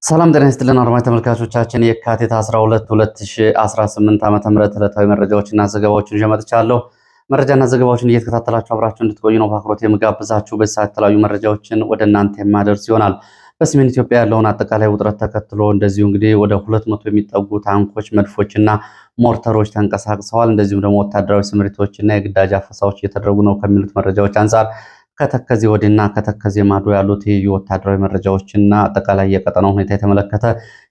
ሰላም ጤና ይስጥልን አድማጭ ተመልካቾቻችን የካቲት 12 2018 ዓ.ም ዕለታዊ መረጃዎችና ዘገባዎችን ይዤ መጥቻለሁ። መረጃና ዘገባዎችን እየተከታተላችሁ አብራችሁ እንድትቆዩ ነው በአክብሮት የምጋብዛችሁ። በዚህ ሰዓት የተለያዩ መረጃዎችን ወደ እናንተ የማደርስ ይሆናል። በሰሜን ኢትዮጵያ ያለውን አጠቃላይ ውጥረት ተከትሎ እንደዚሁ እንግዲህ ወደ 200 የሚጠጉ ታንኮች፣ መድፎችና ሞርተሮች ተንቀሳቅሰዋል። እንደዚሁም ደግሞ ወታደራዊ ስምሪቶችና የግዳጅ አፈሳዎች እየተደረጉ ነው ከሚሉት መረጃዎች አንጻር ከተከዜ ወዲና ከተከዜ ማዶ ያሉት የዩ ወታደራዊ መረጃዎችና አጠቃላይ የቀጠናው ሁኔታ የተመለከተ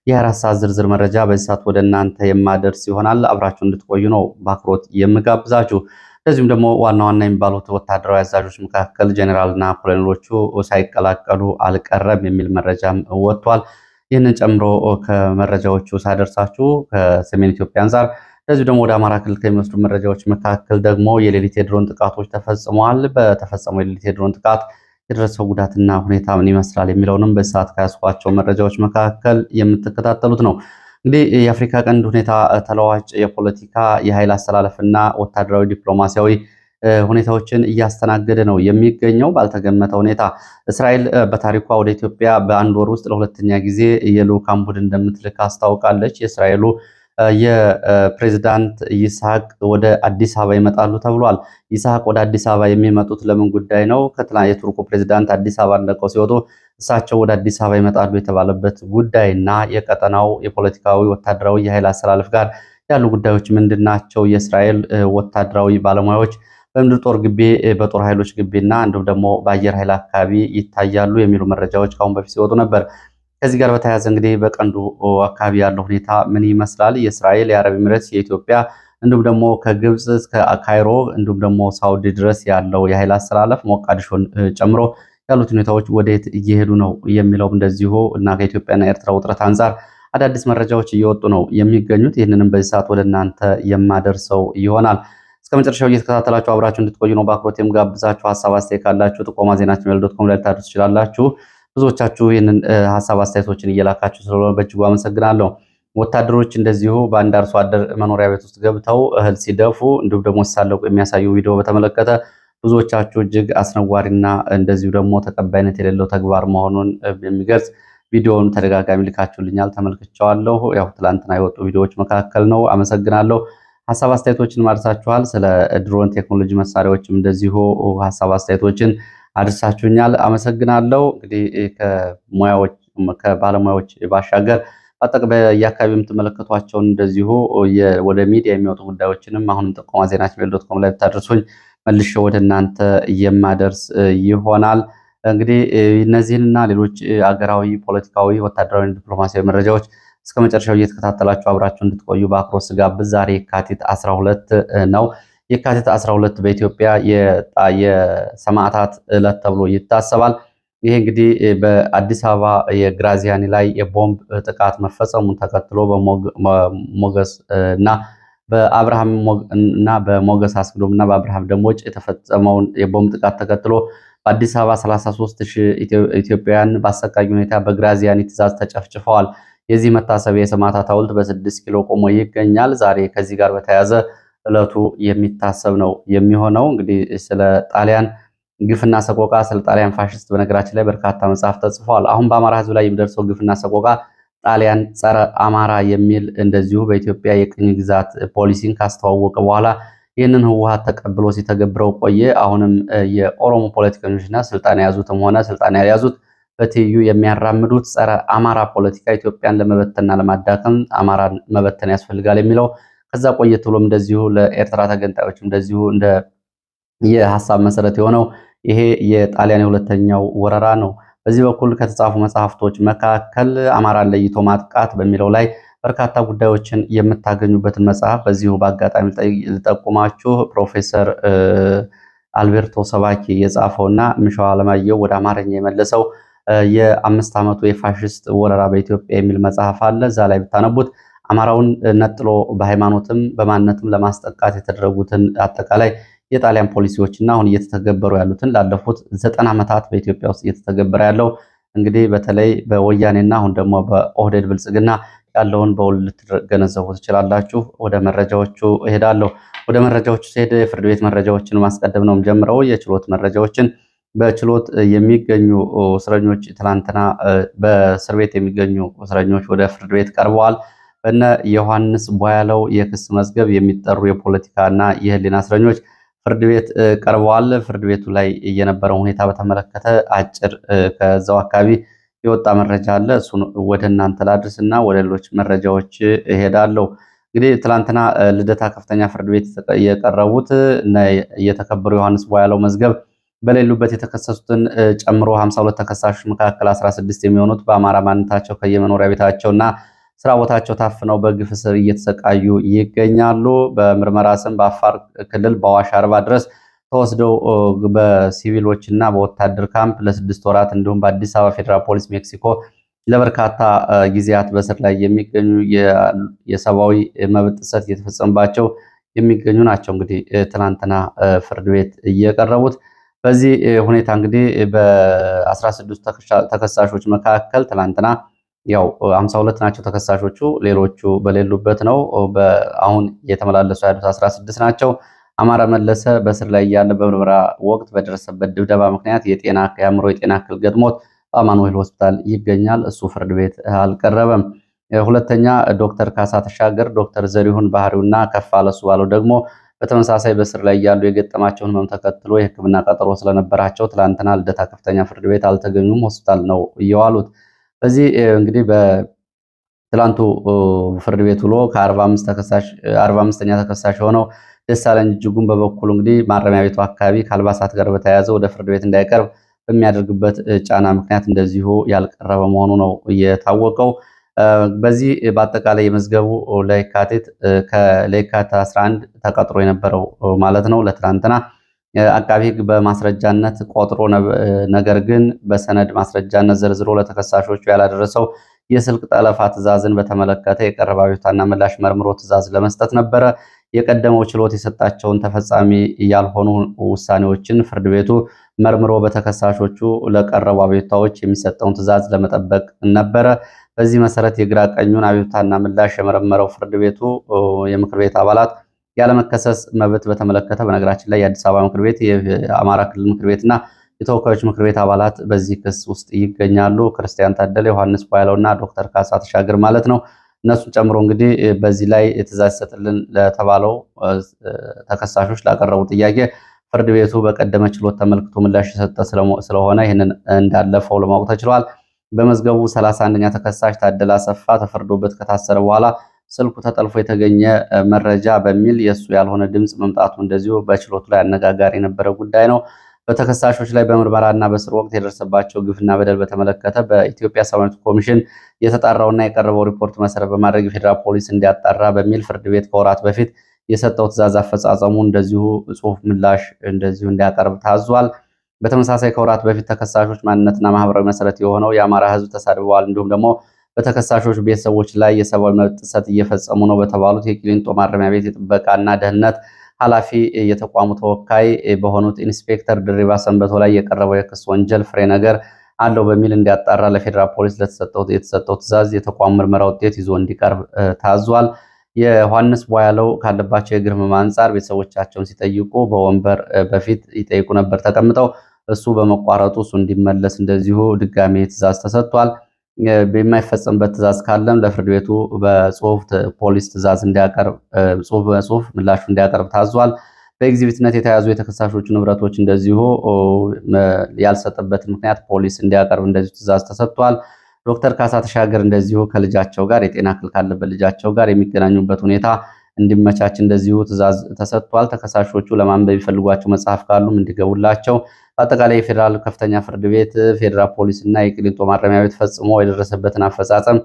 የ24 ሰዓት ዝርዝር መረጃ በዚህ ሰዓት ወደ እናንተ የማደርስ ይሆናል። አብራችሁ እንድትቆዩ ነው በአክብሮት የምጋብዛችሁ። እንደዚሁም ደግሞ ዋና ዋና የሚባሉት ወታደራዊ አዛዦች መካከል ጄኔራልና ኮሎኔሎቹ ሳይቀላቀሉ አልቀረም የሚል መረጃም ወጥቷል። ይህንን ጨምሮ ከመረጃዎቹ ሳደርሳችሁ ከሰሜን ኢትዮጵያ አንጻር እንደዚሁ ደግሞ ወደ አማራ ክልል ከሚወስዱ መረጃዎች መካከል ደግሞ የሌሊት የድሮን ጥቃቶች ተፈጽመዋል። በተፈጸመው የሌሊት የድሮን ጥቃት የደረሰው ጉዳትና ሁኔታ ምን ይመስላል የሚለውንም በሰዓት ከያዝኳቸው መረጃዎች መካከል የምትከታተሉት ነው። እንግዲህ የአፍሪካ ቀንድ ሁኔታ ተለዋጭ የፖለቲካ የኃይል አስተላለፍና ወታደራዊ ዲፕሎማሲያዊ ሁኔታዎችን እያስተናገደ ነው የሚገኘው። ባልተገመተ ሁኔታ እስራኤል በታሪኳ ወደ ኢትዮጵያ በአንድ ወር ውስጥ ለሁለተኛ ጊዜ የልዑካን ቡድን እንደምትልክ አስታውቃለች። የእስራኤሉ የፕሬዝዳንት ይስሐቅ ወደ አዲስ አበባ ይመጣሉ ተብሏል። ይስሐቅ ወደ አዲስ አበባ የሚመጡት ለምን ጉዳይ ነው? የቱርኩ ፕሬዝዳንት አዲስ አበባ ለቀው ሲወጡ እሳቸው ወደ አዲስ አበባ ይመጣሉ የተባለበት ጉዳይና የቀጠናው የፖለቲካዊ ወታደራዊ የኃይል አሰላለፍ ጋር ያሉ ጉዳዮች ምንድናቸው? የእስራኤል ወታደራዊ ባለሙያዎች በምድር ጦር ግቢ፣ በጦር ኃይሎች ግቢና እንዲሁም ደግሞ በአየር ኃይል አካባቢ ይታያሉ የሚሉ መረጃዎች ከአሁን በፊት ሲወጡ ነበር። ከዚህ ጋር በተያያዘ እንግዲህ በቀንዱ አካባቢ ያለው ሁኔታ ምን ይመስላል? የእስራኤል፣ የአረብ ኤምሬትስ፣ የኢትዮጵያ እንዲሁም ደግሞ ከግብፅ እስከ ካይሮ እንዲሁም ደግሞ ሳውዲ ድረስ ያለው የኃይል አስተላለፍ ሞቃዲሾን ጨምሮ ያሉት ሁኔታዎች ወዴት እየሄዱ ነው የሚለውም እንደዚሁ እና ከኢትዮጵያና ኤርትራ ውጥረት አንጻር አዳዲስ መረጃዎች እየወጡ ነው የሚገኙት። ይህንንም በዚህ ሰዓት ወደ እናንተ የማደርሰው ይሆናል። እስከ መጨረሻው እየተከታተላችሁ አብራችሁ እንድትቆዩ ነው በአክብሮት የምጋብዛችሁ። ሀሳብ አስተያየት ካላችሁ ጥቆማ ዜናችን@gmail.com ላይ ልታደርሱ ትችላላችሁ። ብዙዎቻችሁ ይህንን ሀሳብ አስተያየቶችን እየላካችሁ ስለሆነ በእጅጉ አመሰግናለሁ። ወታደሮች እንደዚሁ በአንድ አርሶ አደር መኖሪያ ቤት ውስጥ ገብተው እህል ሲደፉ እንዲሁም ደግሞ ሲሳለቁ የሚያሳዩ ቪዲዮ በተመለከተ ብዙዎቻችሁ እጅግ አስነዋሪና እንደዚሁ ደግሞ ተቀባይነት የሌለው ተግባር መሆኑን የሚገልጽ ቪዲዮውን ተደጋጋሚ ልካችሁልኛል፣ ተመልክቼዋለሁ። ያው ትላንትና የወጡ ቪዲዮዎች መካከል ነው። አመሰግናለሁ። ሀሳብ አስተያየቶችን ማድረሳችኋል። ስለ ድሮን ቴክኖሎጂ መሳሪያዎችም እንደዚሁ ሀሳብ አስተያየቶችን አድርሳችሁኛል። አመሰግናለሁ። እንግዲህ ከባለሙያዎች ባሻገር በየአካባቢው የምትመለከቷቸውን እንደዚሁ ወደ ሚዲያ የሚወጡ ጉዳዮችንም አሁንም ጥቆማ ዜናችን@gmail.com ላይ ብታደርሱኝ መልሼ ወደ እናንተ የማደርስ ይሆናል። እንግዲህ እነዚህንና ሌሎች አገራዊ፣ ፖለቲካዊ፣ ወታደራዊ፣ ዲፕሎማሲያዊ መረጃዎች እስከ መጨረሻው እየተከታተላችሁ አብራችሁ እንድትቆዩ በአክብሮት ስጋብዝ ዛሬ የካቲት 12 ነው። የካቲት 12 በኢትዮጵያ የሰማዕታት ዕለት ተብሎ ይታሰባል። ይሄ እንግዲህ በአዲስ አበባ የግራዚያኒ ላይ የቦምብ ጥቃት መፈጸሙን ተከትሎ በሞገስ እና በአብርሃም እና በሞገስ አስግዶም እና በአብርሃም ደሞጭ የተፈጸመውን የቦምብ ጥቃት ተከትሎ በአዲስ አበባ 33,000 ኢትዮጵያውያን በአሰቃቂ ሁኔታ በግራዚያኒ ትዕዛዝ ተጨፍጭፈዋል። የዚህ መታሰቢያ የሰማዕታት ሐውልት በ6 ኪሎ ቆሞ ይገኛል። ዛሬ ከዚህ ጋር በተያያዘ ዕለቱ የሚታሰብ ነው የሚሆነው። እንግዲህ ስለ ጣሊያን ግፍና ሰቆቃ፣ ስለ ጣሊያን ፋሽስት በነገራችን ላይ በርካታ መጽሐፍ ተጽፏል። አሁን በአማራ ሕዝብ ላይ የሚደርሰው ግፍና ሰቆቃ ጣሊያን ጸረ አማራ የሚል እንደዚሁ በኢትዮጵያ የቅኝ ግዛት ፖሊሲን ካስተዋወቀ በኋላ ይህንን ህወሓት ተቀብሎ ሲተገብረው ቆየ። አሁንም የኦሮሞ ፖለቲከኞችና ስልጣን የያዙትም ሆነ ስልጣን ያልያዙት በትይዩ የሚያራምዱት ጸረ አማራ ፖለቲካ ኢትዮጵያን ለመበተንና ለማዳከም አማራን መበተን ያስፈልጋል የሚለው ከዛ ቆየት ብሎም እንደዚሁ ለኤርትራ ተገንጣዮች እንደዚሁ እንደ የሐሳብ መሰረት የሆነው ይሄ የጣሊያን የሁለተኛው ወረራ ነው። በዚህ በኩል ከተጻፉ መጽሐፍቶች መካከል አማራን ለይቶ ማጥቃት በሚለው ላይ በርካታ ጉዳዮችን የምታገኙበትን መጽሐፍ በዚሁ በአጋጣሚ ልጠቁማችሁ። ፕሮፌሰር አልቤርቶ ሰባኪ የጻፈውና ምሻው አለማየሁ ወደ አማርኛ የመለሰው የ5 ዓመቱ የፋሽስት ወረራ በኢትዮጵያ የሚል መጽሐፍ አለ። እዛ ላይ ብታነቡት አማራውን ነጥሎ በሃይማኖትም በማንነትም ለማስጠቃት የተደረጉትን አጠቃላይ የጣሊያን ፖሊሲዎችና አሁን እየተተገበሩ ያሉትን ላለፉት 90 ዓመታት በኢትዮጵያ ውስጥ እየተተገበረ ያለው እንግዲህ በተለይ በወያኔና አሁን ደግሞ በኦህዴድ ብልጽግና ያለውን በውል ልትገነዘቡ ትችላላችሁ። ወደ መረጃዎቹ እሄዳለሁ። ወደ መረጃዎቹ ሲሄድ የፍርድ ቤት መረጃዎችን ማስቀደም ነው ጀምረው የችሎት መረጃዎችን በችሎት የሚገኙ እስረኞች ትላንትና በእስር ቤት የሚገኙ እስረኞች ወደ ፍርድ ቤት ቀርበዋል። በነ ዮሐንስ ቧያለው የክስ መዝገብ የሚጠሩ የፖለቲካና የህሊና እስረኞች ፍርድ ቤት ቀርበዋል። ፍርድ ቤቱ ላይ የነበረው ሁኔታ በተመለከተ አጭር ከዛው አካባቢ የወጣ መረጃ አለ። እሱን ወደ እናንተ ላድርስ እና ወደ ሌሎች መረጃዎች እሄዳለሁ። እንግዲህ ትላንትና ልደታ ከፍተኛ ፍርድ ቤት የቀረቡት የተከበሩ ዮሐንስ ቧያለው መዝገብ በሌሉበት የተከሰሱትን ጨምሮ 52 ተከሳሾች መካከል 16 የሚሆኑት በአማራ ማንነታቸው ከየመኖሪያ ቤታቸውና ስራ ቦታቸው ታፍነው በግፍ እስር እየተሰቃዩ ይገኛሉ። በምርመራ ስም በአፋር ክልል በአዋሽ አርባ ድረስ ተወስደው በሲቪሎችና በወታደር ካምፕ ለ6 ወራት እንዲሁም በአዲስ አበባ ፌዴራል ፖሊስ ሜክሲኮ ለበርካታ ጊዜያት በእስር ላይ የሚገኙ የሰብአዊ መብት ጥሰት እየተፈጸመባቸው የሚገኙ ናቸው። እንግዲህ ትናንትና ፍርድ ቤት እየቀረቡት በዚህ ሁኔታ እንግዲህ በ16 ተከሳሾች መካከል ትላንትና ያው 52 ናቸው ተከሳሾቹ፣ ሌሎቹ በሌሉበት ነው። አሁን እየተመላለሱ ያሉት 16 ናቸው። አማራ መለሰ በእስር ላይ ያለ በምርመራ ወቅት በደረሰበት ድብደባ ምክንያት የአእምሮ የጤና እክል ገጥሞት በአማኑኤል ሆስፒታል ይገኛል። እሱ ፍርድ ቤት አልቀረበም። ሁለተኛ ዶክተር ካሳ ተሻገር፣ ዶክተር ዘሪሁን ባህሪውና ከፋለሱ ባለው ደግሞ በተመሳሳይ በእስር ላይ ያሉ የገጠማቸውን ህመም ተከትሎ የሕክምና ቀጠሮ ስለነበራቸው ትላንትና ልደታ ከፍተኛ ፍርድ ቤት አልተገኙም። ሆስፒታል ነው እየዋሉት። በዚህ እንግዲህ በትላንቱ ፍርድ ቤት ውሎ ከ45ኛ ተከሳሽ የሆነው ደሳለኝ እጅጉን በበኩሉ እንግዲህ ማረሚያ ቤቱ አካባቢ ከአልባሳት ጋር በተያያዘ ወደ ፍርድ ቤት እንዳይቀርብ በሚያደርግበት ጫና ምክንያት እንደዚሁ ያልቀረበ መሆኑ ነው የታወቀው። በዚህ በአጠቃላይ የመዝገቡ ለየካቲት 11 ተቀጥሮ የነበረው ማለት ነው ለትናንትና አቃቢ ሕግ በማስረጃነት ቆጥሮ ነገር ግን በሰነድ ማስረጃነት ዘርዝሮ ለተከሳሾቹ ያላደረሰው የስልክ ጠለፋ ትዕዛዝን በተመለከተ የቀረበ አቤቱታና ምላሽ መርምሮ ትዕዛዝ ለመስጠት ነበረ። የቀደመው ችሎት የሰጣቸውን ተፈጻሚ ያልሆኑ ውሳኔዎችን ፍርድ ቤቱ መርምሮ በተከሳሾቹ ለቀረቡ አቤቱታዎች የሚሰጠውን ትዕዛዝ ለመጠበቅ ነበረ። በዚህ መሰረት የግራ ቀኙን አቤቱታና ምላሽ የመረመረው ፍርድ ቤቱ የምክር ቤት አባላት ያለመከሰስ መብት በተመለከተ በነገራችን ላይ የአዲስ አበባ ምክር ቤት፣ የአማራ ክልል ምክር ቤትና የተወካዮች ምክር ቤት አባላት በዚህ ክስ ውስጥ ይገኛሉ። ክርስቲያን ታደለ፣ ዮሐንስ ቧያለውና ዶክተር ካሳ ተሻገር ማለት ነው። እነሱን ጨምሮ እንግዲህ በዚህ ላይ ትዕዛዝ ይሰጥልን ለተባለው ተከሳሾች ላቀረቡ ጥያቄ ፍርድ ቤቱ በቀደመ ችሎት ተመልክቶ ምላሽ የሰጠ ስለሆነ ይህንን እንዳለፈው ለማወቅ ተችሏል። በመዝገቡ 31ኛ ተከሳሽ ታደለ አሰፋ ተፈርዶበት ከታሰረ በኋላ ስልኩ ተጠልፎ የተገኘ መረጃ በሚል የእሱ ያልሆነ ድምፅ መምጣቱ እንደዚሁ በችሎቱ ላይ አነጋጋሪ የነበረ ጉዳይ ነው። በተከሳሾች ላይ በምርመራና በስር ወቅት የደረሰባቸው ግፍና በደል በተመለከተ በኢትዮጵያ ሰብዓዊ መብት ኮሚሽን የተጣራውና የቀረበው ሪፖርት መሰረት በማድረግ የፌዴራል ፖሊስ እንዲያጣራ በሚል ፍርድ ቤት ከወራት በፊት የሰጠው ትዕዛዝ አፈጻጸሙ እንደዚሁ ጽሁፍ ምላሽ እንደዚሁ እንዲያቀርብ ታዟል። በተመሳሳይ ከወራት በፊት ተከሳሾች ማንነትና ማህበራዊ መሰረት የሆነው የአማራ ሕዝብ ተሳድበዋል፣ እንዲሁም ደግሞ በተከሳሾች ቤተሰቦች ላይ የሰብአዊ መብት ጥሰት እየፈጸሙ ነው በተባሉት የቂሊንጦ ማረሚያ ቤት የጥበቃና ደህንነት ኃላፊ የተቋሙ ተወካይ በሆኑት ኢንስፔክተር ድሪባ ሰንበቶ ላይ የቀረበው የክስ ወንጀል ፍሬ ነገር አለው በሚል እንዲያጣራ ለፌዴራል ፖሊስ የተሰጠው ትዕዛዝ የተቋሙ ምርመራ ውጤት ይዞ እንዲቀርብ ታዟል። የዮሐንስ ቧያለው ካለባቸው የእግር ህመም አንጻር ቤተሰቦቻቸውን ሲጠይቁ በወንበር በፊት ይጠይቁ ነበር ተቀምጠው፣ እሱ በመቋረጡ እሱ እንዲመለስ እንደዚሁ ድጋሜ ትዕዛዝ ተሰጥቷል። የማይፈጸምበት ትዕዛዝ ካለም ለፍርድ ቤቱ በጽሁፍ ፖሊስ ትዕዛዝ እንዲያቀርብ በጽሁፍ ምላሹ እንዲያቀርብ ታዟል። በኤግዚቢትነት የተያዙ የተከሳሾቹ ንብረቶች እንደዚሁ ያልሰጠበት ምክንያት ፖሊስ እንዲያቀርብ እንደዚሁ ትዕዛዝ ተሰጥቷል። ዶክተር ካሳ ተሻገር እንደዚሁ ከልጃቸው ጋር የጤና እክል ካለበት ልጃቸው ጋር የሚገናኙበት ሁኔታ እንዲመቻች እንደዚሁ ትዕዛዝ ተሰጥቷል። ተከሳሾቹ ለማንበብ የሚፈልጓቸው መጽሐፍ ካሉም እንዲገቡላቸው በአጠቃላይ የፌዴራል ከፍተኛ ፍርድ ቤት፣ ፌዴራል ፖሊስ እና የቂሊንጦ ማረሚያ ቤት ፈጽሞ የደረሰበትን አፈጻጸም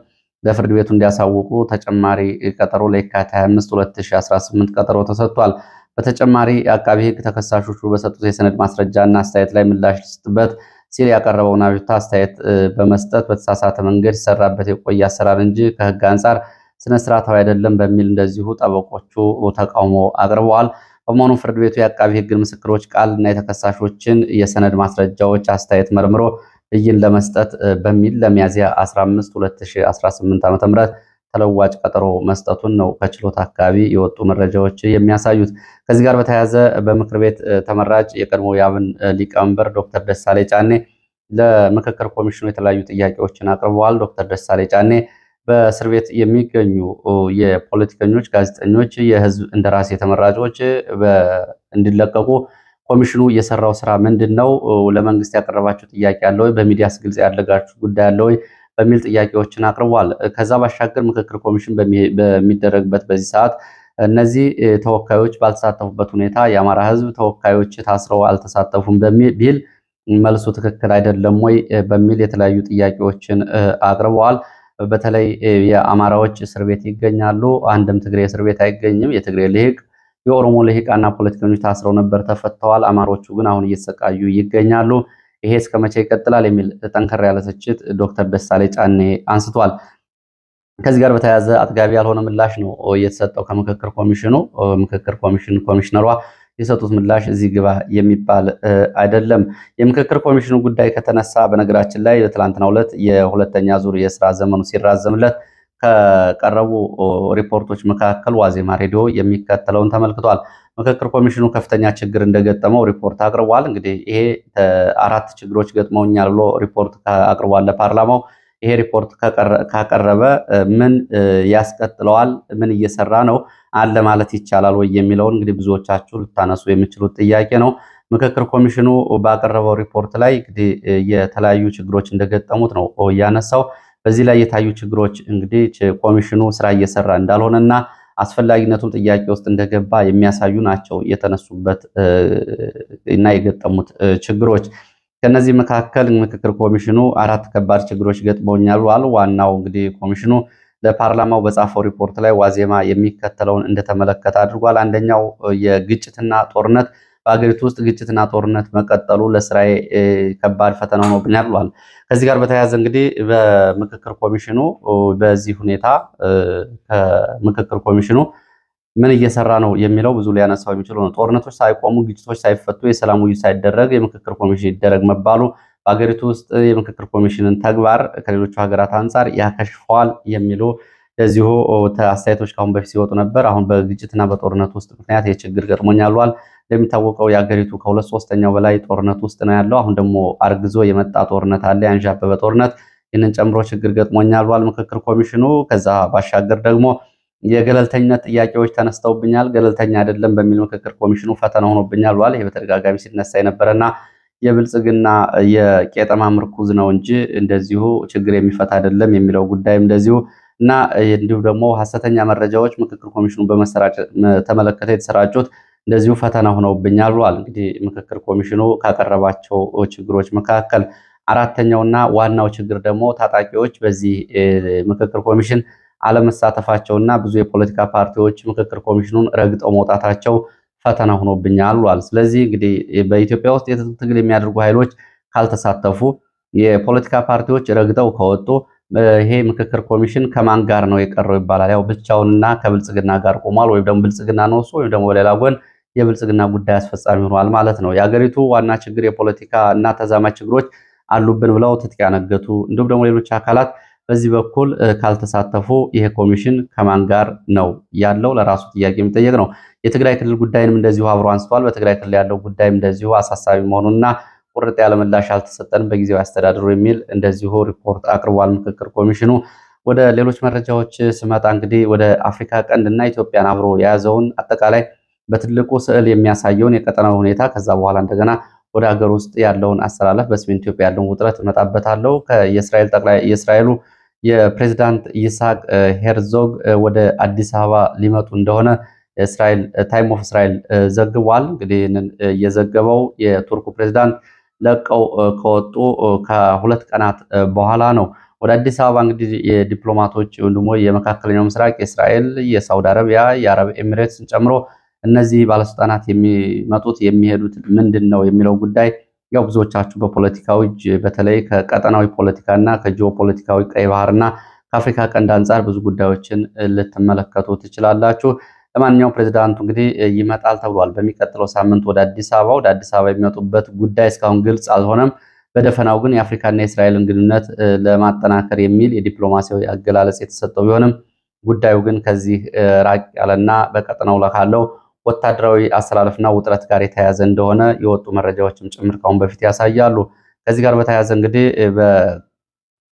ለፍርድ ቤቱ እንዲያሳውቁ ተጨማሪ ቀጠሮ ለየካቲት 25 2018 ቀጠሮ ተሰጥቷል። በተጨማሪ አቃቢ ሕግ ተከሳሾቹ በሰጡት የሰነድ ማስረጃና አስተያየት ላይ ምላሽ ሊሰጥበት ሲል ያቀረበውን አቤቱታ አስተያየት በመስጠት በተሳሳተ መንገድ ሲሰራበት የቆየ አሰራር እንጂ ከሕግ አንጻር ስነስርዓታዊ አይደለም በሚል እንደዚሁ ጠበቆቹ ተቃውሞ አቅርበዋል። በመሆኑ ፍርድ ቤቱ የአቃቢ ሕግን ምስክሮች ቃል እና የተከሳሾችን የሰነድ ማስረጃዎች አስተያየት መርምሮ ብይን ለመስጠት በሚል ለሚያዝያ 15 2018 ዓ.ም ተለዋጭ ቀጠሮ መስጠቱን ነው ከችሎት አካባቢ የወጡ መረጃዎች የሚያሳዩት። ከዚህ ጋር በተያያዘ በምክር ቤት ተመራጭ የቀድሞ የአብን ሊቀመንበር ዶክተር ደሳሌ ጫኔ ለምክክር ኮሚሽኑ የተለያዩ ጥያቄዎችን አቅርበዋል። ዶክተር ደሳሌ ጫኔ በእስር ቤት የሚገኙ የፖለቲከኞች፣ ጋዜጠኞች፣ የህዝብ እንደራሴ ተመራጮች እንዲለቀቁ ኮሚሽኑ የሰራው ስራ ምንድን ነው? ለመንግስት ያቀረባችሁ ጥያቄ አለ ወይ? በሚዲያስ ግልጽ ያደረጋችሁ ጉዳይ አለ ወይ? በሚል ጥያቄዎችን አቅርቧል። ከዛ ባሻገር ምክክር ኮሚሽን በሚደረግበት በዚህ ሰዓት እነዚህ ተወካዮች ባልተሳተፉበት ሁኔታ የአማራ ህዝብ ተወካዮች ታስረው አልተሳተፉም ቢል መልሱ ትክክል አይደለም ወይ በሚል የተለያዩ ጥያቄዎችን አቅርበዋል። በተለይ የአማራዎች እስር ቤት ይገኛሉ፣ አንድም ትግሬ እስር ቤት አይገኝም። የትግሬ ልሂቅ የኦሮሞ ልሂቃና ፖለቲከኞች ታስረው ነበር፣ ተፈተዋል። አማሮቹ ግን አሁን እየተሰቃዩ ይገኛሉ። ይሄ እስከ መቼ ይቀጥላል የሚል ጠንከር ያለ ትችት ዶክተር ደሳሌ ጫኔ አንስቷል። ከዚህ ጋር በተያያዘ አጥጋቢ ያልሆነ ምላሽ ነው እየተሰጠው ከምክክር ኮሚሽኑ። ምክክር ኮሚሽነሯ የሰጡት ምላሽ እዚህ ግባ የሚባል አይደለም። የምክክር ኮሚሽኑ ጉዳይ ከተነሳ በነገራችን ላይ በትላንትናው ዕለት የሁለተኛ ዙር የስራ ዘመኑ ሲራዘምለት ከቀረቡ ሪፖርቶች መካከል ዋዜማ ሬዲዮ የሚከተለውን ተመልክቷል። ምክክር ኮሚሽኑ ከፍተኛ ችግር እንደገጠመው ሪፖርት አቅርቧል። እንግዲህ ይሄ 4 ችግሮች ገጥመውኛል ብሎ ሪፖርት አቅርቧል ለፓርላማው። ይሄ ሪፖርት ካቀረበ ምን ያስቀጥለዋል? ምን እየሰራ ነው አለ ማለት ይቻላል ወይ የሚለውን እንግዲህ ብዙዎቻችሁ ልታነሱ የምችሉት ጥያቄ ነው። ምክክር ኮሚሽኑ ባቀረበው ሪፖርት ላይ እንግዲህ የተለያዩ ችግሮች እንደገጠሙት ነው እያነሳው። በዚህ ላይ የታዩ ችግሮች እንግዲህ ኮሚሽኑ ስራ እየሰራ እንዳልሆነና አስፈላጊነቱን ጥያቄ ውስጥ እንደገባ የሚያሳዩ ናቸው የተነሱበት እና የገጠሙት ችግሮች። ከነዚህ መካከል ምክክር ኮሚሽኑ 4 ከባድ ችግሮች ገጥመውኛል ብሏል። ዋናው እንግዲህ ኮሚሽኑ ለፓርላማው በጻፈው ሪፖርት ላይ ዋዜማ የሚከተለውን እንደተመለከተ አድርጓል። አንደኛው የግጭትና ጦርነት፣ በሀገሪቱ ውስጥ ግጭትና ጦርነት መቀጠሉ ለስራዬ ከባድ ፈተና ሆኖብኛል ብሏል። ከዚህ ጋር በተያያዘ እንግዲህ በምክክር ኮሚሽኑ በዚህ ሁኔታ ከምክክር ኮሚሽኑ ምን እየሰራ ነው የሚለው ብዙ ሊያነሳው የሚችለው ነው። ጦርነቶች ሳይቆሙ፣ ግጭቶች ሳይፈቱ፣ የሰላም ውይይት ሳይደረግ የምክክር ኮሚሽን ይደረግ መባሉ በሀገሪቱ ውስጥ የምክክር ኮሚሽንን ተግባር ከሌሎቹ ሀገራት አንጻር ያከሽፈዋል የሚሉ ለዚሁ አስተያየቶች ከአሁን በፊት ሲወጡ ነበር። አሁን በግጭትና በጦርነት ውስጥ ምክንያት የችግር ገጥሞኛል ብሏል። እንደሚታወቀው የሀገሪቱ ከ2/3 በላይ ጦርነት ውስጥ ነው ያለው። አሁን ደግሞ አርግዞ የመጣ ጦርነት አለ፣ ያንዣበበ ጦርነት። ይህንን ጨምሮ ችግር ገጥሞኛል ብሏል ምክክር ኮሚሽኑ። ከዛ ባሻገር ደግሞ የገለልተኝነት ጥያቄዎች ተነስተውብኛል፣ ገለልተኛ አይደለም በሚል ምክክር ኮሚሽኑ ፈተና ሆኖብኛል ብሏል። ይሄ በተደጋጋሚ ሲነሳ የነበረና የብልጽግና የቄጠማ ምርኩዝ ነው እንጂ እንደዚሁ ችግር የሚፈታ አይደለም የሚለው ጉዳይም እንደዚሁ እና እንዲሁም ደግሞ ሐሰተኛ መረጃዎች ምክክር ኮሚሽኑ ተመለከተ የተሰራጩት እንደዚሁ ፈተና ሆነውብኛል ብሏል። እንግዲህ ምክክር ኮሚሽኑ ካቀረባቸው ችግሮች መካከል 4ኛውና ዋናው ችግር ደግሞ ታጣቂዎች በዚህ ምክክር ኮሚሽን አለመሳተፋቸውና ብዙ የፖለቲካ ፓርቲዎች ምክክር ኮሚሽኑን ረግጠው መውጣታቸው ፈተና ሆኖብኛል ብሏል። ስለዚህ እንግዲህ በኢትዮጵያ ውስጥ የትጥቅ ትግል የሚያደርጉ ኃይሎች ካልተሳተፉ፣ የፖለቲካ ፓርቲዎች ረግጠው ከወጡ ይሄ ምክክር ኮሚሽን ከማን ጋር ነው የቀረው ይባላል። ያው ብቻውንና ከብልጽግና ጋር ቆሟል፣ ወይም ደግሞ ብልጽግና ነው እሱ፣ ወይም ደግሞ በሌላ ጎን የብልጽግና ጉዳይ አስፈጻሚ ሆኗል ማለት ነው። የሀገሪቱ ዋና ችግር የፖለቲካ እና ተዛማጅ ችግሮች አሉብን ብለው ትጥቅ ያነገቱ እንዲሁም ደግሞ ሌሎች አካላት በዚህ በኩል ካልተሳተፉ ይሄ ኮሚሽን ከማን ጋር ነው ያለው ለራሱ ጥያቄ የሚጠየቅ ነው። የትግራይ ክልል ጉዳይንም እንደዚሁ አብሮ አንስቷል። በትግራይ ክልል ያለው ጉዳይም እንደዚሁ አሳሳቢ መሆኑንና ቁርጥ ያለ ምላሽ አልተሰጠንም በጊዜው ያስተዳድሩ የሚል እንደዚሁ ሪፖርት አቅርቧል ምክክር ኮሚሽኑ። ወደ ሌሎች መረጃዎች ስመጣ እንግዲህ ወደ አፍሪካ ቀንድና ኢትዮጵያን አብሮ የያዘውን አጠቃላይ በትልቁ ስዕል የሚያሳየውን የቀጠናው ሁኔታ ከዛ በኋላ እንደገና ወደ ሀገር ውስጥ ያለውን አስተላለፍ በሰሜን ኢትዮጵያ ያለውን ውጥረት እመጣበታለሁ። የእስራኤሉ የፕሬዝዳንት ይስሐቅ ሄርዞግ ወደ አዲስ አበባ ሊመጡ እንደሆነ እስራኤል ታይም ኦፍ እስራኤል ዘግቧል። እንግዲህ ይህንን የዘገበው የቱርኩ ፕሬዝዳንት ለቀው ከወጡ ከ2 ቀናት በኋላ ነው። ወደ አዲስ አበባ እንግዲህ የዲፕሎማቶች ወይም ደግሞ የመካከለኛው ምስራቅ የእስራኤል፣ የሳውዲ አረቢያ፣ የአረብ ኤሚሬትስን ጨምሮ እነዚህ ባለስልጣናት የሚመጡት የሚሄዱት ምንድን ነው የሚለው ጉዳይ ያው ብዙዎቻችሁ በፖለቲካዊ በተለይ ከቀጠናዊ ፖለቲካና ከጂኦፖለቲካዊ ቀይ ባህርና ከአፍሪካ ቀንድ አንጻር ብዙ ጉዳዮችን ልትመለከቱ ትችላላችሁ። ለማንኛውም ፕሬዝዳንቱ እንግዲህ ይመጣል ተብሏል በሚቀጥለው ሳምንት ወደ አዲስ አበባ የሚመጡበት ጉዳይ እስካሁን ግልጽ አልሆነም። በደፈናው ግን የአፍሪካና የእስራኤልን ግንኙነት ለማጠናከር የሚል የዲፕሎማሲያዊ አገላለጽ የተሰጠው ቢሆንም ጉዳዩ ግን ከዚህ ራቅ ያለና በቀጠናው ካለው ወታደራዊ አሰላለፍና ውጥረት ጋር የተያያዘ እንደሆነ የወጡ መረጃዎችም ጭምር ካሁን በፊት ያሳያሉ። ከዚህ ጋር በተያያዘ እንግዲህ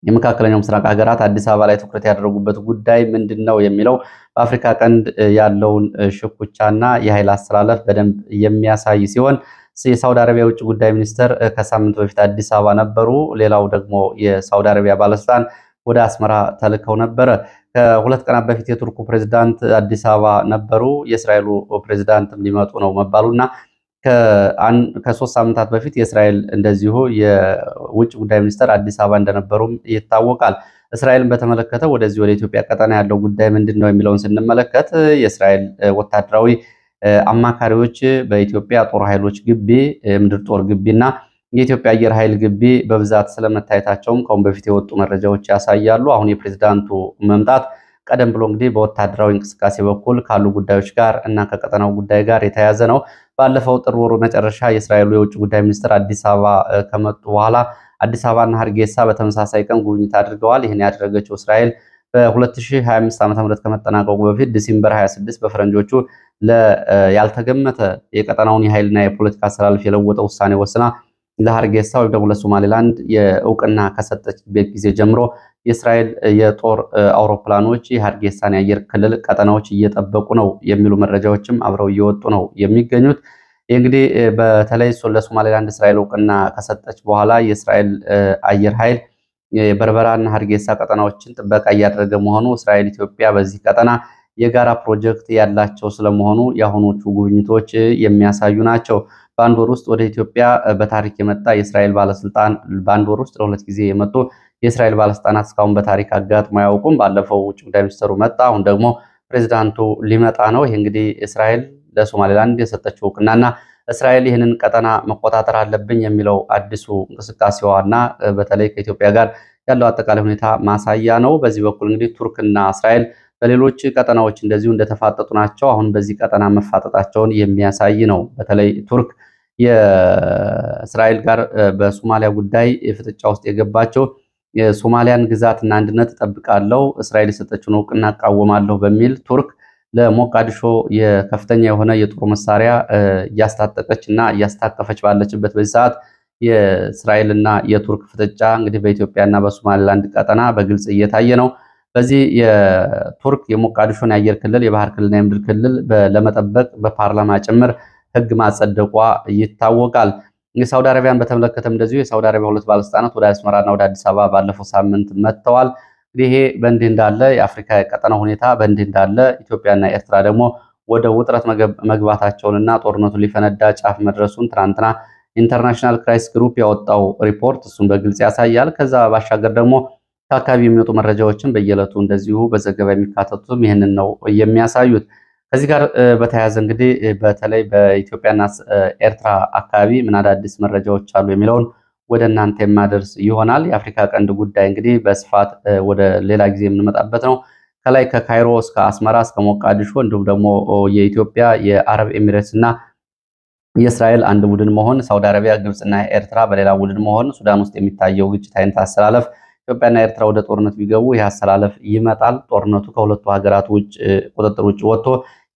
የመካከለኛው ምስራቅ ሀገራት አዲስ አበባ ላይ ትኩረት ያደረጉበት ጉዳይ ምንድን ነው የሚለው በአፍሪካ ቀንድ ያለውን ሽኩቻና የኃይል አሰላለፍ በደንብ የሚያሳይ ሲሆን የሳውዲ አረቢያ የውጭ ጉዳይ ሚኒስትር ከሳምንት በፊት አዲስ አበባ ነበሩ። ሌላው ደግሞ የሳውዲ አረቢያ ባለስልጣን ወደ አስመራ ተልከው ነበረ። ከሁለት ቀናት በፊት የቱርኩ ፕሬዝዳንት አዲስ አበባ ነበሩ። የእስራኤሉ ፕሬዝዳንትም ሊመጡ ነው መባሉና ከሶስት ሳምንታት በፊት የእስራኤል እንደዚሁ የውጭ ጉዳይ ሚኒስትር አዲስ አበባ እንደነበሩም ይታወቃል። እስራኤልን በተመለከተ ወደዚህ ወደ ኢትዮጵያ ቀጠና ያለው ጉዳይ ምንድን ነው የሚለውን ስንመለከት የእስራኤል ወታደራዊ አማካሪዎች በኢትዮጵያ ጦር ኃይሎች ግቢ፣ ምድር ጦር ግቢና የኢትዮጵያ አየር ኃይል ግቢ በብዛት ስለመታየታቸውም ከአሁን በፊት የወጡ መረጃዎች ያሳያሉ። አሁን የፕሬዝዳንቱ መምጣት ቀደም ብሎ እንግዲህ በወታደራዊ እንቅስቃሴ በኩል ካሉ ጉዳዮች ጋር እና ከቀጠናው ጉዳይ ጋር የተያያዘ ነው። ባለፈው ጥር ወር መጨረሻ የእስራኤሉ የውጭ ጉዳይ ሚኒስትር አዲስ አበባ ከመጡ በኋላ አዲስ አበባና ሀርጌሳ በተመሳሳይ ቀን ጉብኝት አድርገዋል። ይህን ያደረገችው እስራኤል በ2025 ዓ.ም ከመጠናቀቁ በፊት ዲሴምበር 26 በፈረንጆቹ ያልተገመተ የቀጠናውን የኃይልና የፖለቲካ አሰላለፍ የለወጠ ውሳኔ ወስና ለሀርጌሳ ወይም ደግሞ ለሶማሌላንድ የእውቅና ከሰጠችበት ጊዜ ጀምሮ የእስራኤል የጦር አውሮፕላኖች የሀርጌሳን የአየር ክልል ቀጠናዎች እየጠበቁ ነው የሚሉ መረጃዎችም አብረው እየወጡ ነው የሚገኙት። እንግዲህ በተለይ ለሶማሌላንድ እስራኤል እውቅና ከሰጠች በኋላ የእስራኤል አየር ኃይል የበርበራና ሀርጌሳ ቀጠናዎችን ጥበቃ እያደረገ መሆኑ እስራኤል ኢትዮጵያ በዚህ ቀጠና የጋራ ፕሮጀክት ያላቸው ስለመሆኑ የአሁኖቹ ጉብኝቶች የሚያሳዩ ናቸው። በአንድ ወር ውስጥ ወደ ኢትዮጵያ በታሪክ የመጣ የእስራኤል ባለስልጣን በአንድ ወር ውስጥ ለሁለት ጊዜ የመጡ የእስራኤል ባለስልጣናት እስካሁን በታሪክ አጋጥሞ አያውቁም። ባለፈው ውጭ ጉዳይ ሚኒስትሩ መጣ፣ አሁን ደግሞ ፕሬዚዳንቱ ሊመጣ ነው። ይህ እንግዲህ እስራኤል ለሶማሌላንድ የሰጠችው እውቅናና እስራኤል ይህንን ቀጠና መቆጣጠር አለብኝ የሚለው አዲሱ እንቅስቃሴዋና በተለይ ከኢትዮጵያ ጋር ያለው አጠቃላይ ሁኔታ ማሳያ ነው። በዚህ በኩል እንግዲህ ቱርክና እስራኤል በሌሎች ቀጠናዎች እንደዚሁ እንደተፋጠጡ ናቸው። አሁን በዚህ ቀጠና መፋጠጣቸውን የሚያሳይ ነው። በተለይ ቱርክ የእስራኤል ጋር በሶማሊያ ጉዳይ ፍጥጫ ውስጥ የገባቸው የሶማሊያን ግዛትና አንድነት እጠብቃለሁ፣ እስራኤል የሰጠችውን እውቅና እቃወማለሁ በሚል ቱርክ ለሞቃዲሾ የከፍተኛ የሆነ የጦር መሳሪያ እያስታጠቀች እና እያስታቀፈች ባለችበት በዚህ ሰዓት የእስራኤልና የቱርክ ፍጥጫ እንግዲህ በኢትዮጵያና በሶማሊላንድ ቀጠና በግልጽ እየታየ ነው። በዚህ የቱርክ የሞቃዲሾን የአየር ክልል የባህር ክልልና የምድር ክልል ለመጠበቅ በፓርላማ ጭምር ሕግ ማጸደቋ ይታወቃል። የሳውዲ አረቢያን በተመለከተም እንደዚሁ የሳውዲ አረቢያ ሁለት ባለስልጣናት ወደ አስመራና ወደ አዲስ አበባ ባለፈው ሳምንት መጥተዋል። ይሄ በእንዲህ እንዳለ የአፍሪካ የቀጠና ሁኔታ በእንዲህ እንዳለ ኢትዮጵያና ኤርትራ ደግሞ ወደ ውጥረት መግባታቸውንና ጦርነቱ ሊፈነዳ ጫፍ መድረሱን ትናንትና ኢንተርናሽናል ክራይሲስ ግሩፕ ያወጣው ሪፖርት እሱን በግልጽ ያሳያል። ከዛ ባሻገር ደግሞ ከአካባቢ የሚወጡ መረጃዎችን በየዕለቱ እንደዚሁ በዘገባ የሚካተቱትም ይህንን ነው የሚያሳዩት። ከዚህ ጋር በተያያዘ እንግዲህ በተለይ በኢትዮጵያና ኤርትራ አካባቢ ምን አዳዲስ መረጃዎች አሉ የሚለውን ወደ እናንተ የማደርስ ይሆናል። የአፍሪካ ቀንድ ጉዳይ እንግዲህ በስፋት ወደ ሌላ ጊዜ የምንመጣበት ነው። ከላይ ከካይሮ እስከ አስመራ እስከ ሞቃዲሾ እንዲሁም ደግሞ የኢትዮጵያ የአረብ ኤሚሬትስ እና የእስራኤል አንድ ቡድን መሆን፣ ሳውዲ አረቢያ፣ ግብፅና ኤርትራ በሌላ ቡድን መሆን፣ ሱዳን ውስጥ የሚታየው ግጭት አይነት አሰላለፍ ኢትዮጵያና ኤርትራ ወደ ጦርነት ቢገቡ ይህ አሰላለፍ ይመጣል። ጦርነቱ ከሁለቱ ሀገራት ቁጥጥር ውጭ ወጥቶ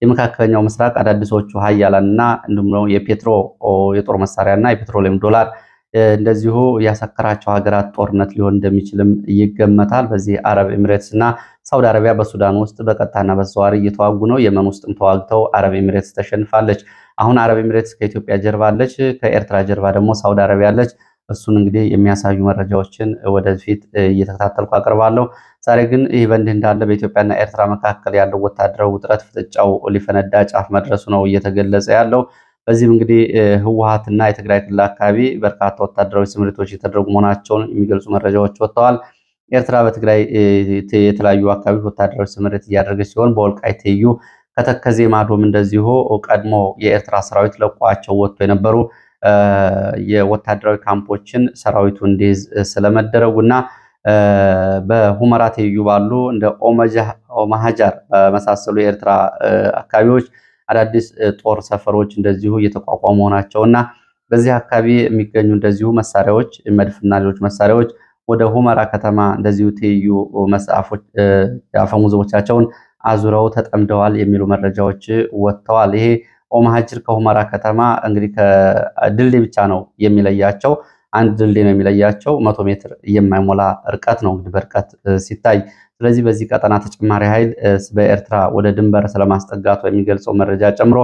የመካከለኛው ምስራቅ አዳዲሶቹ ሀያላንና እንዲሁም የፔትሮ የጦር መሳሪያና የፔትሮሊየም ዶላር እንደዚሁ ያሰከራቸው ሀገራት ጦርነት ሊሆን እንደሚችልም ይገመታል። በዚህ አረብ ኤሚሬትስ እና ሳውዲ አረቢያ በሱዳን ውስጥ በቀጥታና በተዘዋዋሪ እየተዋጉ ነው። የመን ውስጥም ተዋግተው አረብ ኤሚሬትስ ተሸንፋለች። አሁን አረብ ኤሚሬትስ ከኢትዮጵያ ጀርባ አለች፣ ከኤርትራ ጀርባ ደግሞ ሳውዲ አረቢያ አለች። እሱን እንግዲህ የሚያሳዩ መረጃዎችን ወደፊት እየተከታተልኩ አቀርባለሁ። ዛሬ ግን ይህ በእንዲህ እንዳለ በኢትዮጵያና ኤርትራ መካከል ያለው ወታደራዊ ውጥረት ፍጥጫው ሊፈነዳ ጫፍ መድረሱ ነው እየተገለጸ ያለው። በዚህም እንግዲህ ህወሓትና የትግራይ ክልል አካባቢ በርካታ ወታደራዊ ስምሪቶች የተደረጉ መሆናቸውን የሚገልጹ መረጃዎች ወጥተዋል። ኤርትራ በትግራይ የተለያዩ አካባቢዎች ወታደራዊ ስምሪት እያደረገች ሲሆን በወልቃይት ትይዩ ከተከዜ ማዶም እንደዚሁ ቀድሞ የኤርትራ ሰራዊት ለቋቸው ወጥቶ የነበሩ የወታደራዊ ካምፖችን ሰራዊቱ እንዲይዝ ስለመደረጉና በሁመራ ትይዩ ባሉ እንደ ኦመሃጃር በመሳሰሉ የኤርትራ አካባቢዎች አዳዲስ ጦር ሰፈሮች እንደዚሁ እየተቋቋሙ መሆናቸውና በዚህ አካባቢ የሚገኙ እንደዚሁ መሳሪያዎች መድፍና ሌሎች መሳሪያዎች ወደ ሁመራ ከተማ እንደዚሁ ትይዩ መጽሐፎች አፈሙዞቻቸውን አዙረው ተጠምደዋል የሚሉ መረጃዎች ወጥተዋል። ይሄ ኦማሃጅር ከሁመራ ከተማ እንግዲህ ከድልድይ ብቻ ነው የሚለያቸው። አንድ ድልድይ ነው የሚለያቸው። 100 ሜትር የማይሞላ ርቀት ነው እንግዲህ በርቀት ሲታይ። ስለዚህ በዚህ ቀጠና ተጨማሪ ኃይል በኤርትራ ወደ ድንበር ስለማስጠጋቱ የሚገልጸው መረጃ ጨምሮ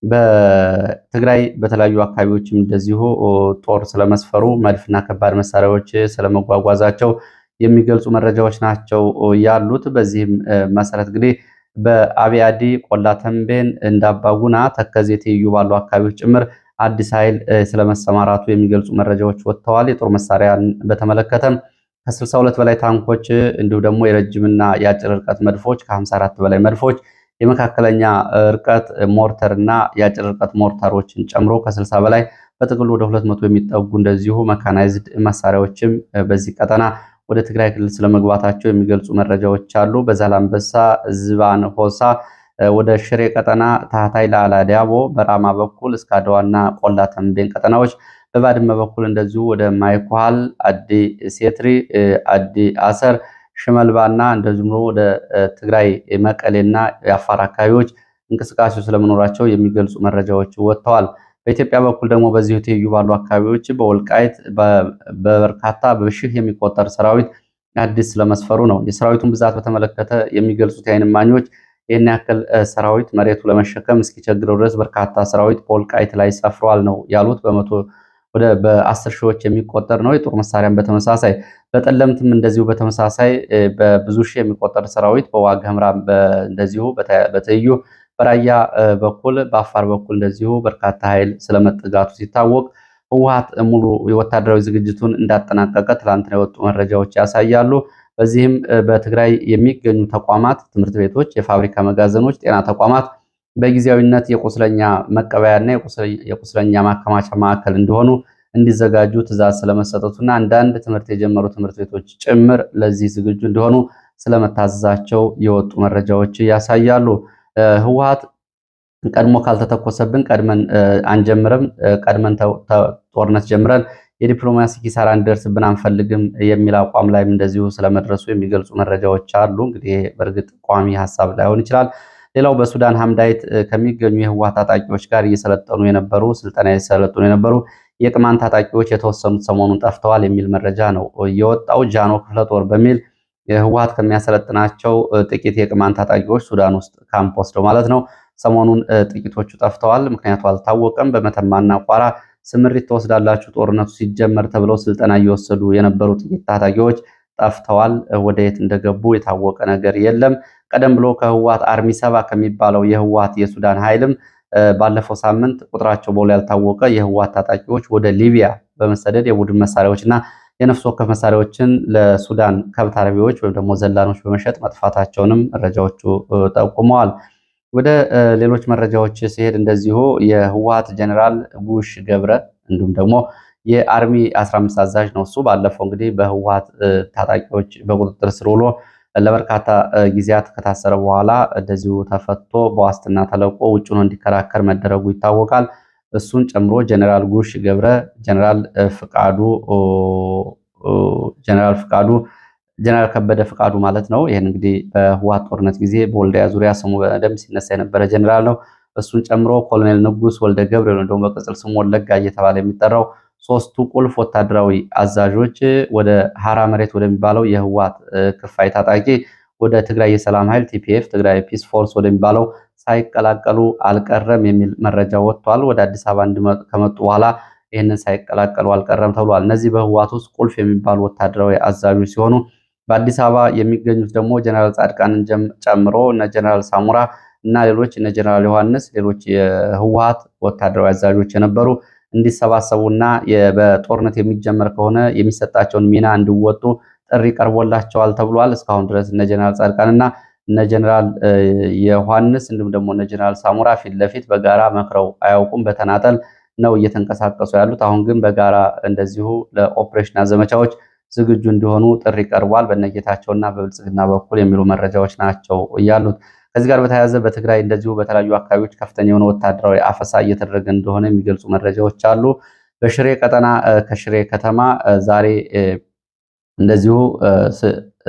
በትግራይ በተለያዩ አካባቢዎችም እንደዚሁ ጦር ስለመስፈሩ መድፍና ከባድ መሳሪያዎች ስለመጓጓዛቸው የሚገልጹ መረጃዎች ናቸው ያሉት። በዚህም መሰረት እንግዲህ በአብያዲ፣ ቆላ ተንቤን፣ እንዳባጉና፣ ተከዜ ትይዩ ባሉ አካባቢዎች ጭምር አዲስ ኃይል ስለመሰማራቱ የሚገልጹ መረጃዎች ወጥተዋል። የጦር መሳሪያን በተመለከተም ከ62 በላይ ታንኮች እንዲሁ ደግሞ የረጅምና የአጭር ርቀት መድፎች ከ54 በላይ መድፎች የመካከለኛ ርቀት ሞርተር እና የአጭር ርቀት ሞርተሮችን ጨምሮ ከ60 በላይ በጥቅሉ ወደ 200 የሚጠጉ እንደዚሁ መካናይዝድ መሳሪያዎችም በዚህ ቀጠና ወደ ትግራይ ክልል ስለመግባታቸው የሚገልጹ መረጃዎች አሉ። በዛላምበሳ፣ ዝባን ሆሳ ወደ ሽሬ ቀጠና ታህታይ ላላ ዲያቦ በራማ በኩል እስከ አድዋና ቆላ ተንቤን ቀጠናዎች፣ በባድመ በኩል እንደዚሁ ወደ ማይኳል፣ አዲ ሴትሪ፣ አዲ አሰር፣ ሽመልባና እንደዚሁም ወደ ትግራይ መቀሌና የአፋር አካባቢዎች እንቅስቃሴው ስለመኖራቸው የሚገልጹ መረጃዎች ወጥተዋል። በኢትዮጵያ በኩል ደግሞ በዚሁ ትይዩ ባሉ አካባቢዎች በወልቃይት በበርካታ በሺህ የሚቆጠር ሰራዊት አዲስ ስለመስፈሩ ነው። የሰራዊቱን ብዛት በተመለከተ የሚገልጹት የዓይን እማኞች ይህን ያክል ሰራዊት መሬቱ ለመሸከም እስኪቸግረው ድረስ በርካታ ሰራዊት በወልቃይት ላይ ሰፍሯል ነው ያሉት። በ10 ሺዎች የሚቆጠር ነው። የጦር መሳሪያም በተመሳሳይ በጠለምትም እንደዚሁ በተመሳሳይ በብዙ ሺህ የሚቆጠር ሰራዊት በዋግ ኽምራ እንደዚሁ በትይዩ በራያ በኩል በአፋር በኩል እንደዚሁ በርካታ ኃይል ስለመጠጋቱ ሲታወቅ ህወሓት ሙሉ የወታደራዊ ዝግጅቱን እንዳጠናቀቀ ትላንትና የወጡ መረጃዎች ያሳያሉ። በዚህም በትግራይ የሚገኙ ተቋማት፣ ትምህርት ቤቶች፣ የፋብሪካ መጋዘኖች፣ ጤና ተቋማት በጊዜያዊነት የቁስለኛ መቀበያና የቁስለኛ ማከማቻ ማዕከል እንዲሆኑ እንዲዘጋጁ ትዕዛዝ ስለመሰጠቱና አንዳንድ ትምህርት የጀመሩ ትምህርት ቤቶች ጭምር ለዚህ ዝግጁ እንዲሆኑ ስለመታዘዛቸው የወጡ መረጃዎች ያሳያሉ። ህወሓት ቀድሞ ካልተተኮሰብን ቀድመን አንጀምርም፣ ቀድመን ጦርነት ጀምረን የዲፕሎማሲ ኪሳራ እንዲደርስብን አንፈልግም የሚል አቋም ላይም እንደዚሁ ስለመድረሱ የሚገልጹ መረጃዎች አሉ። እንግዲህ በእርግጥ ቋሚ ሀሳብ ላይሆን ይችላል። ሌላው በሱዳን ሐምዳይት ከሚገኙ የህወሓት ታጣቂዎች ጋር ስልጠና እየሰለጠኑ የነበሩ የቅማንት ታጣቂዎች የተወሰኑት ሰሞኑን ጠፍተዋል የሚል መረጃ ነው የወጣው። ጃኖ ክፍለ ጦር በሚል ህወሓት ከሚያሰለጥናቸው ጥቂት የቅማንት ታጣቂዎች ሱዳን ውስጥ ካምፕ ወስደው ማለት ነው ሰሞኑን ጥቂቶቹ ጠፍተዋል። ምክንያቱ አልታወቀም። በመተማና ቋራ ስምሪት ተወስዳላችሁ ጦርነቱ ሲጀመር ተብለው ስልጠና እየወሰዱ የነበሩ ጥቂት ታጣቂዎች ጠፍተዋል። ወደ የት እንደገቡ የታወቀ ነገር የለም። ቀደም ብሎ ከህወሓት አርሚ 7 ከሚባለው የህወሓት የሱዳን ኃይልም ባለፈው ሳምንት ቁጥራቸው በውል ያልታወቀ የህወሓት ታጣቂዎች ወደ ሊቢያ በመሰደድ የቡድን መሳሪያዎችና የነፍስ ወከፍ መሳሪያዎችን ለሱዳን ከብት አርቢዎች ወይም ደግሞ ዘላኖች በመሸጥ መጥፋታቸውንም መረጃዎቹ ጠቁመዋል። ወደ ሌሎች መረጃዎች ሲሄድ እንደዚሁ የህወሓት ጀነራል ጉሽ ገብረ እንዲሁም ደግሞ የአርሚ 15 አዛዥ ነው። እሱ ባለፈው እንግዲህ በህወሓት ታጣቂዎች በቁጥጥር ስር ውሎ ለበርካታ ጊዜያት ከታሰረ በኋላ እንደዚሁ ተፈቶ በዋስትና ተለቆ ውጭ ሆኖ እንዲከራከር መደረጉ ይታወቃል። እሱን ጨምሮ ጀነራል ጉሽ ገብረ፣ ጀነራል ከበደ ፍቃዱ ማለት ነው። ይህን እንግዲህ በህወሓት ጦርነት ጊዜ በወልዲያ ዙሪያ ስሙ በደንብ ሲነሳ የነበረ ጀነራል ነው። እሱን ጨምሮ ኮሎኔል ንጉስ ወልደ ገብረ ወይም ደግሞ በቅጽል ስሙ ወለጋ እየተባለ የሚጠራው ሶስቱ ቁልፍ ወታደራዊ አዛዦች ወደ ሐራ መሬት ወደሚባለው የህወሓት ክፋይ ታጣቂ ወደ ትግራይ የሰላም ኃይል ቲፒኤፍ ትግራይ ፒስ ፎርስ ወደሚባለው ሳይቀላቀሉ አልቀረም የሚል መረጃ ወጥቷል። ወደ አዲስ አበባ ከመጡ በኋላ ይህንን ሳይቀላቀሉ አልቀረም ተብሏል። እነዚህ በህወሓት ውስጥ ቁልፍ የሚባሉ ወታደራዊ አዛዦች ሲሆኑ በአዲስ አበባ የሚገኙት ደግሞ ጀነራል ጻድቃንን ጨምሮ እነ ጀነራል ሳሙራ እና ሌሎች እነ ጀነራል ዮሐንስ ሌሎች የህወሓት ወታደራዊ አዛዦች የነበሩ እንዲሰባሰቡና በጦርነት የሚጀመር ከሆነ የሚሰጣቸውን ሚና እንዲወጡ ጥሪ ቀርቦላቸዋል ተብሏል። እስካሁን ድረስ እነ ጀነራል ጻድቃንና እነ ጀነራል ዮሐንስ እንዲሁም ደግሞ እነ ጀነራል ሳሙራ ፊት ለፊት በጋራ መክረው አያውቁም። በተናጠል ነው እየተንቀሳቀሱ ያሉት። አሁን ግን በጋራ እንደዚሁ ለኦፕሬሽን ዘመቻዎች ዝግጁ እንዲሆኑ ጥሪ ቀርቧል። በነጌታቸውና በብልጽግና በኩል የሚሉ መረጃዎች ናቸው ያሉት። ከዚህ ጋር በተያያዘ በትግራይ እንደዚሁ በተለያዩ አካባቢዎች ከፍተኛ የሆነ ወታደራዊ አፈሳ እየተደረገ እንደሆነ የሚገልጹ መረጃዎች አሉ። በሽሬ ቀጠና ከሽሬ ከተማ ዛሬ እንደዚሁ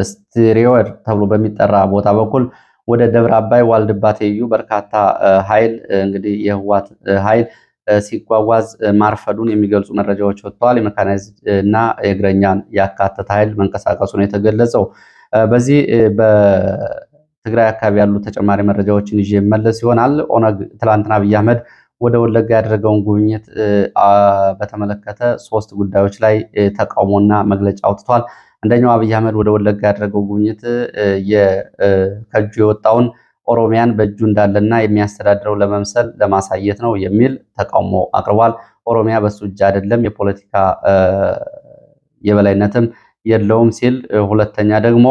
ስትሪወር ተብሎ በሚጠራ ቦታ በኩል ወደ ደብረ አባይ ዋልድባ ትይዩ በርካታ ኃይል እንግዲህ የህዋት ኃይል ሲጓጓዝ ማርፈዱን የሚገልጹ መረጃዎች ወጥተዋል። የመካናይዝድ እና የእግረኛን ያካተተ ኃይል መንቀሳቀሱ ነው የተገለጸው። በዚህ በትግራይ አካባቢ ያሉ ተጨማሪ መረጃዎችን ይዤ መለስ ይሆናል። ኦነግ ትላንትና አብይ አህመድ ወደ ወለጋ ያደረገውን ጉብኝት በተመለከተ 3 ጉዳዮች ላይ ተቃውሞና መግለጫ አውጥቷል። አንደኛው አብይ አህመድ ወደ ወለጋ ያደረገው ጉብኝት ከእጁ የወጣውን ኦሮሚያን በእጁ እንዳለና የሚያስተዳድረው ለመምሰል ለማሳየት ነው የሚል ተቃውሞ አቅርቧል። ኦሮሚያ በሱ እጅ አይደለም፣ የፖለቲካ የበላይነትም የለውም ሲል፣ ሁለተኛ ደግሞ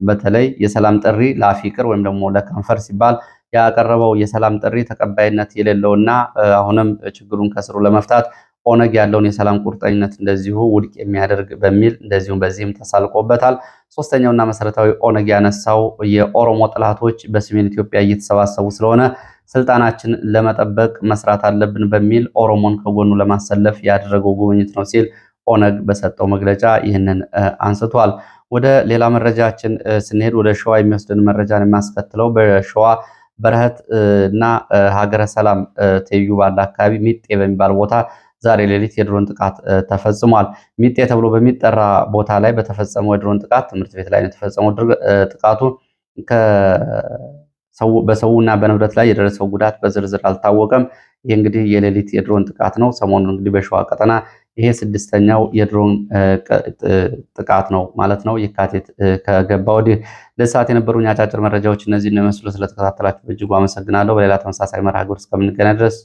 በተለይ የሰላም ጥሪ ለአፍ ይቅር ወይም ደግሞ ለከንፈር ሲባል ያቀረበው የሰላም ጥሪ ተቀባይነት የሌለውና አሁንም ችግሩን ከስሩ ለመፍታት ኦነግ ያለውን የሰላም ቁርጠኝነት እንደዚሁ ውድቅ የሚያደርግ በሚል እንደዚሁም በዚህም ተሳልቆበታል። ሶስተኛውና መሰረታዊ ኦነግ ያነሳው የኦሮሞ ጥላቶች በሰሜን ኢትዮጵያ እየተሰባሰቡ ስለሆነ ስልጣናችን ለመጠበቅ መስራት አለብን በሚል ኦሮሞን ከጎኑ ለማሰለፍ ያደረገው ጉብኝት ነው ሲል ኦነግ በሰጠው መግለጫ ይህንን አንስቷል። ወደ ሌላ መረጃችን ስንሄድ ወደ ሸዋ የሚወስድን መረጃን የሚያስከትለው በሸዋ በረህት እና ሀገረ ሰላም ትይዩ ባለ አካባቢ ሚጤ በሚባል ቦታ ዛሬ ሌሊት የድሮን ጥቃት ተፈጽሟል። ሚጤ ተብሎ በሚጠራ ቦታ ላይ በተፈጸመው የድሮን ጥቃት ትምህርት ቤት ላይ ነው የተፈጸመው ጥቃቱ። በሰውና በንብረት ላይ የደረሰው ጉዳት በዝርዝር አልታወቀም። ይህ እንግዲህ የሌሊት የድሮን ጥቃት ነው። ሰሞኑን እንግዲህ በሸዋ ቀጠና ይሄ 6ኛው የድሮን ጥቃት ነው ማለት ነው። የካቲት ከገባ ወዲህ ለሰዓት የነበሩኝ አጫጭር መረጃዎች እነዚህ ነው። ስለተከታተላችሁ በእጅጉ አመሰግናለሁ። በሌላ ተመሳሳይ መርሃ ግብር እስከምንገናኝ ድረስ